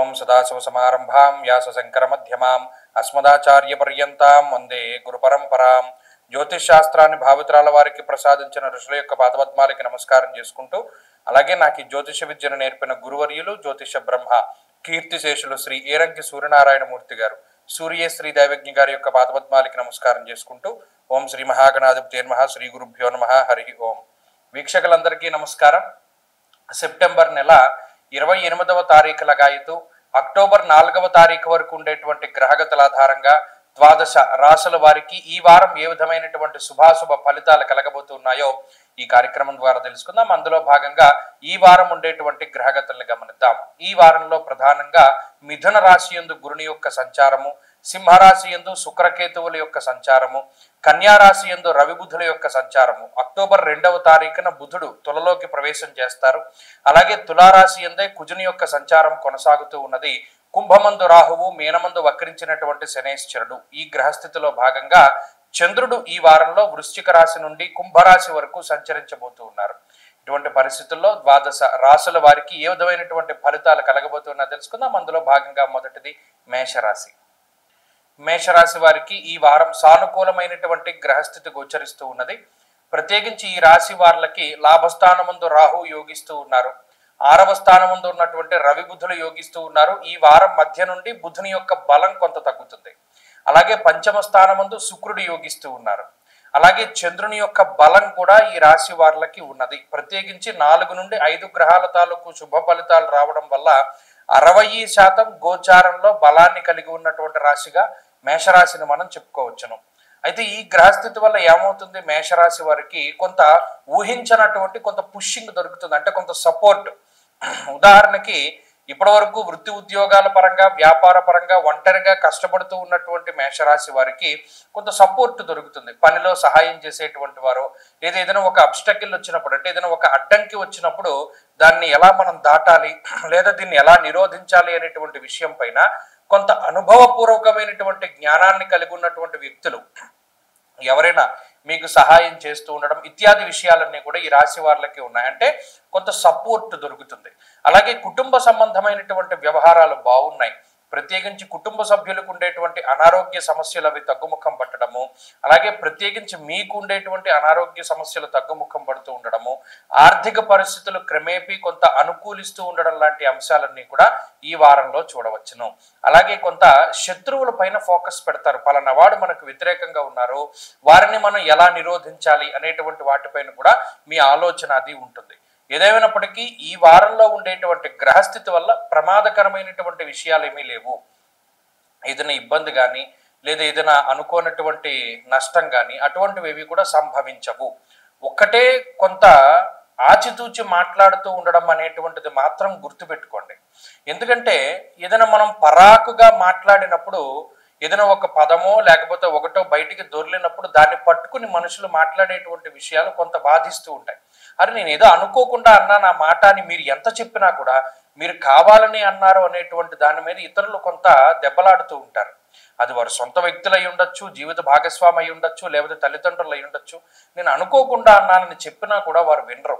ఓం సదాశివసమారంభాం వ్యాసశంకరమధ్యమాం అస్మదాచార్యపర్యంతాం వందే గురుపరంపరాం. జ్యోతిష్ శాస్త్రాన్ని భావితరాల వారికి ప్రసాదించిన ఋషుల యొక్క పాదపద్మాలకి నమస్కారం చేసుకుంటూ, అలాగే నాకు ఈ జ్యోతిష విద్యను నేర్పిన గురువర్యులు జ్యోతిష బ్రహ్మ కీర్తిశేషులు శ్రీ ఏరంకి సూర్యనారాయణమూర్తి గారు, సూర్యేశ్రీ దైవజ్ఞ గారి యొక్క పాదపద్మాలకి నమస్కారం చేసుకుంటూ, ఓం శ్రీ మహాగణాధిపతి నమః, శ్రీ గురుభ్యో నమః, హరి ఓం. వీక్షకులందరికీ నమస్కారం. సెప్టెంబర్ నెల 28వ తారీఖు లగాయతు అక్టోబర్ 4వ తారీఖు వరకు ఉండేటువంటి గ్రహగతుల ఆధారంగా ద్వాదశ రాశుల వారికి ఈ వారం ఏ విధమైనటువంటి శుభాశుభ ఫలితాలు కలగబోతున్నాయో ఈ కార్యక్రమం ద్వారా తెలుసుకుందాం. అందులో భాగంగా ఈ వారం ఉండేటువంటి గ్రహగతుల్ని గమనిద్దాం. ఈ వారంలో ప్రధానంగా మిథున రాశి యందు గురుని యొక్క సంచారము, సింహరాశి యందు శుక్రకేతువుల యొక్క సంచారము, కన్యారాశి యందు రవి బుధుల యొక్క సంచారము. అక్టోబర్ 2వ తారీఖున బుధుడు తులలోకి ప్రవేశం చేస్తారు. అలాగే తులారాశి యందే కుజుని యొక్క సంచారం కొనసాగుతూ ఉన్నది. కుంభమందు రాహువు, మీనమందు వక్రించినటువంటి శనేశ్వరుడు. ఈ గ్రహస్థితిలో భాగంగా చంద్రుడు ఈ వారంలో వృశ్చిక రాశి నుండి కుంభరాశి వరకు సంచరించబోతూ ఉన్నారు. ఇటువంటి పరిస్థితుల్లో ద్వాదశ రాశుల వారికి ఏ విధమైనటువంటి ఫలితాలు కలగబోతున్నా తెలుసుకుందాం. అందులో భాగంగా మొదటిది మేషరాశి. మేషరాశి వారికి ఈ వారం సానుకూలమైనటువంటి గ్రహస్థితి గోచరిస్తూ ఉన్నది. ప్రత్యేకించి ఈ రాశి వారికి లాభస్థానమందు రాహు యోగిస్తూ ఉన్నారు. 6వ స్థానమందు ఉన్నటువంటి రవి బుధులు యోగిస్తూ ఉన్నారు. ఈ వారం మధ్య నుండి బుధుని యొక్క బలం కొంత తగ్గుతుంది. అలాగే పంచమ స్థానమందు శుక్రుడు యోగిస్తూ ఉన్నారు. అలాగే చంద్రుని యొక్క బలం కూడా ఈ రాశి వారికి ఉన్నది. ప్రత్యేకించి 4 నుండి 5 గ్రహాల తాలూకు శుభ ఫలితాలు రావడం వల్ల 60% గోచారంలో బలాన్ని కలిగి ఉన్నటువంటి రాశిగా మేషరాశిని మనం చెప్పుకోవచ్చును. అయితే ఈ గ్రహస్థితి వల్ల ఏమవుతుంది, మేషరాశి వారికి కొంత ఊహించినటువంటి కొంత పుషింగ్ దొరుకుతుంది, అంటే కొంత సపోర్ట్. ఉదాహరణకి ఇప్పటి వరకు వృత్తి ఉద్యోగాల పరంగా, వ్యాపార పరంగా ఒంటరిగా కష్టపడుతూ ఉన్నటువంటి మేషరాశి వారికి కొంత సపోర్ట్ దొరుకుతుంది. పనిలో సహాయం చేసేటువంటి వారు, లేదా ఏదైనా ఒక అబ్స్టకిల్ వచ్చినప్పుడు, అంటే ఏదైనా ఒక అడ్డంకి వచ్చినప్పుడు దాన్ని ఎలా మనం దాటాలి, లేదా దీన్ని ఎలా నిరోధించాలి అనేటువంటి విషయం పైన కొంత అనుభవపూర్వకమైనటువంటి జ్ఞానాన్ని కలిగి ఉన్నటువంటి వ్యక్తులు ఎవరైనా మీకు సహాయం చేస్తూ ఉండడం ఇత్యాది విషయాలన్నీ కూడా ఈ రాశి వారికి ఉన్నాయి. అంటే కొంత సపోర్ట్ దొరుకుతుంది. అలాగే కుటుంబ సంబంధమైనటువంటి వ్యవహారాలు బాగున్నాయి. ప్రత్యేకించి కుటుంబ సభ్యులకు ఉండేటువంటి అనారోగ్య సమస్యలు అవి తగ్గుముఖం పట్టడము, అలాగే ప్రత్యేకించి మీకు ఉండేటువంటి అనారోగ్య సమస్యలు తగ్గుముఖం పడుతూ ఉండడము, ఆర్థిక పరిస్థితులు క్రమేపీ కొంత అనుకూలిస్తూ ఉండడం లాంటి అంశాలన్నీ కూడా ఈ వారంలో చూడవచ్చును. అలాగే కొంత శత్రువుల పైన ఫోకస్ పెడతారు. పలానా వాడు మనకు వ్యతిరేకంగా ఉన్నారు, వారిని మనం ఎలా నిరోధించాలి అనేటువంటి వాటిపైన కూడా మీ ఆలోచన అది ఉంటుంది. ఏదేమైనప్పటికీ ఈ వారంలో ఉండేటువంటి గ్రహస్థితి వల్ల ప్రమాదకరమైనటువంటి విషయాలు ఏమీ లేవు. ఏదైనా ఇబ్బంది కానీ, లేదా ఏదైనా అనుకోనటువంటి నష్టం కానీ అటువంటివి ఏవి కూడా సంభవించవు. ఒక్కటే కొంత ఆచితూచి మాట్లాడుతూ ఉండడం అనేటువంటిది మాత్రం గుర్తుపెట్టుకోండి. ఎందుకంటే ఏదైనా మనం పరాకుగా మాట్లాడినప్పుడు, ఏదైనా ఒక పదమో లేకపోతే ఒకటో బయటికి దొర్లినప్పుడు దాన్ని పట్టుకుని మనుషులు మాట్లాడేటువంటి విషయాలు కొంత బాధిస్తూ ఉంటాయి. అరే నేను ఏదో అనుకోకుండా అన్నా నా మాట అని మీరు ఎంత చెప్పినా కూడా మీరు కావాలని అన్నారు అనేటువంటి దాని మీద ఇతరులు కొంత దెబ్బలాడుతూ ఉంటారు. అది వారు సొంత వ్యక్తులు అయి ఉండొచ్చు, జీవిత భాగస్వామి అయి ఉండొచ్చు, లేకపోతే తల్లిదండ్రులు అయి ఉండొచ్చు. నేను అనుకోకుండా అన్నానని చెప్పినా కూడా వారు వినరు.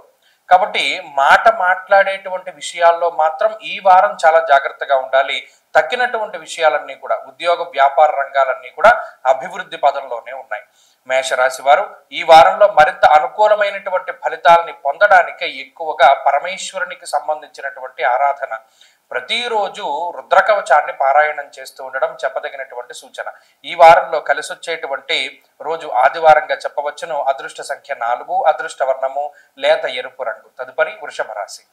కాబట్టి మాట మాట్లాడేటువంటి విషయాల్లో మాత్రం ఈ వారం చాలా జాగ్రత్తగా ఉండాలి. తక్కినటువంటి విషయాలన్నీ కూడా, ఉద్యోగ వ్యాపార రంగాలన్నీ కూడా అభివృద్ధి పదంలోనే ఉన్నాయి. మేషరాశి వారు ఈ వారంలో మరింత అనుకూలమైనటువంటి ఫలితాలని పొందడానికి ఎక్కువగా పరమేశ్వరునికి సంబంధించినటువంటి ఆరాధన, ప్రతిరోజు రుద్రకవచాన్ని పారాయణం చేస్తూ ఉండడం చెప్పదగినటువంటి సూచన. ఈ వారంలో కలిసి వచ్చేటువంటి రోజు ఆదివారంగా చెప్పవచ్చును. అదృష్ట సంఖ్య 4, అదృష్ట వర్ణము లేత ఎరుపు రంగు. తదుపరి వృషభ రాశి.